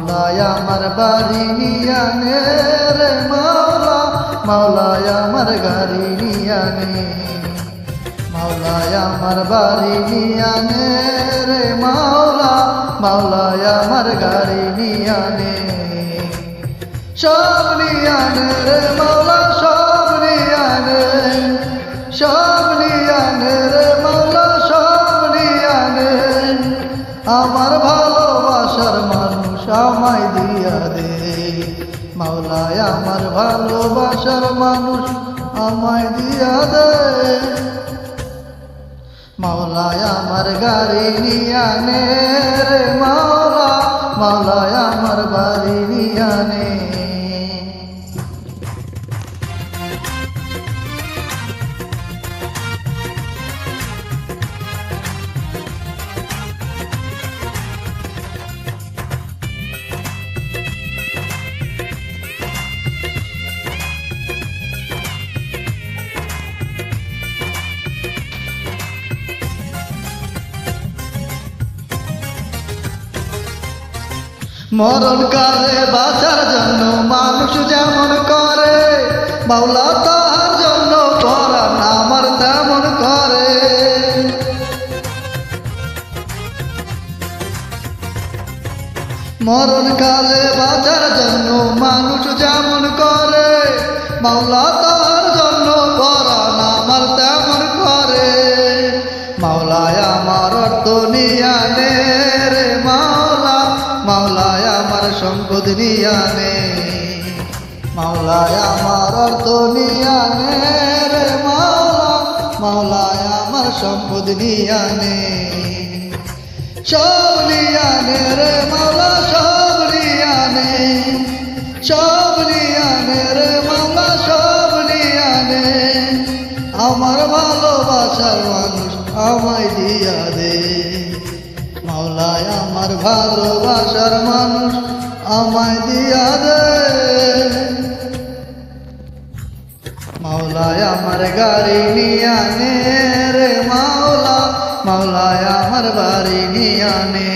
মাওলায় আমার বাড়ি নিয়ানে রে মাওলা, মাওলায় আমার গাড়ি নিয়ানে, মাওলায় আমার বাড়ি নিয়ানে রে মাওলা, মাওলায় আমার গাড়ি নিয়ানে, সব নিয়ানে রে মাওলা, সব নিয়ানে, সব নিয়ানে রে মাওলা, সব নিয়ানে, আমার ভালোবাসার মানুষ আমায় দিয়া দে, মাওলায় আমার ভালোবাসার মানুষ আমায় দিয়া দে, মাওলায় আমার গাড়ি নিয়ানে রে মাওলা, মাওলায় আমার বাড়ি নিয়ানে। মরণ কালে বাঁচার জন্য মানুষ যেমন করে, মাওলা তাহার জন্য পরাণ আমার তেমন করে, মরণ কালে বাঁচার জন্য মানুষ যেমন করে, মাওলা তাহার জন্য পরাণ আমার তেমন করে, মাওলায় আমার অর্থ নিয়ানে রে মাওলা, মাওলায় আমার সম্পদ নিয়ানে, মাওলায় আমার অর্থ নিয়ানে রে মাওলা, মাওলায় আমার সম্পদ নিয়ানে, সব নিয়ানে রে মাওলা, সব নিয়ানে, সব নিয়ানে রে মাওলা, সব নিয়ানে, আমার ভালোবাসার মানুষ আমায় দিয়া দে, মাওলায় আমার ভালোবাসার মানুষ আমায় দিয়া দে, মাওলায় আমার গাড়ি নিয়ানে রে মাওলা, মাওলায় আমার বাড়ি নিয়ানে।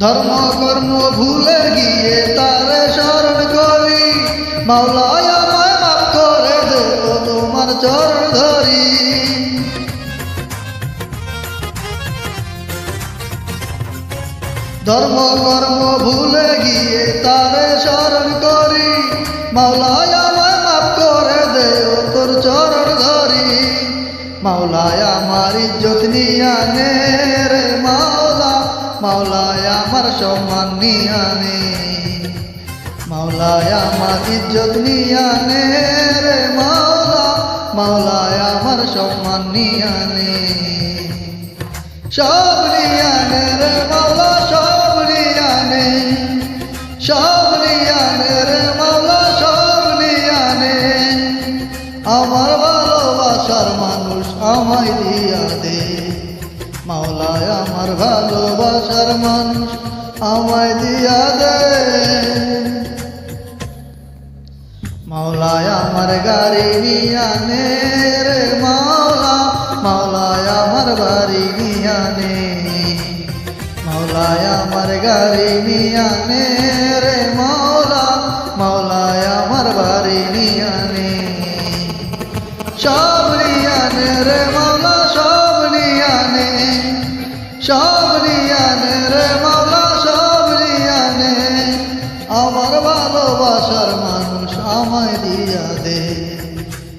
ধর্ম কর্ম ভুলে গিয়ে তারে স্মরণ করি, মাওলায় আমায় মাফ করে দেব তোমার চরণ ধরি, ধর্ম কর্ম ভুলে গিয়ে তারে স্মরণ করি, মাওলায় আমায় মাফ করে দেব তোর চরণ ধরি, মাওলায় আমার ইজ্জত নিয়ানে রে মাওলা, মাওলায় আমার সম্মান নিয়ানে, মাওলায় আমার ইজ্জত নিয়ানে রে মাওলা, মাওলায় আমার সম্মান নিয়ানে, সব নিয়ানে রে মাওলা, সব নিয়ানে, সব নিয়ানে রে মাওলা, সব নিয়ানে, আমার ভালোবাসার মানুষ আমায় দিয়া দে, মাওলায় আমার ভালোবাসার মানুষ আমায় দিয়া দে, মাওলায় আমার গাড়ি নিয়ানে রে মাওলা, মাওলায় আমার বাড়ি নিয়ানে, মাওলায় আমার গাড়ি নিয়ানে রে মাওলা, মাওলায় আমার বাড়ি নিয়ানে, সব নিয়ানে রে মাওলা, সব নিয়ানে, সব নিয়ানে রে মাওলা, সব নিয়ানে, আমার ভালোবাসার মানুষ আমায় দিয়া দে,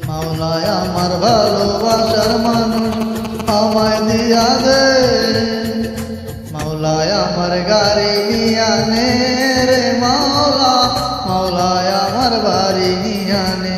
মাওলায় আমার ভালোবাসার মানুষ আমায় দিয়া দে, মাওলায় আমার গাড়ি নিয়ানে রে মাওলা, মাওলায় আমার বাড়ি নিয়ানে।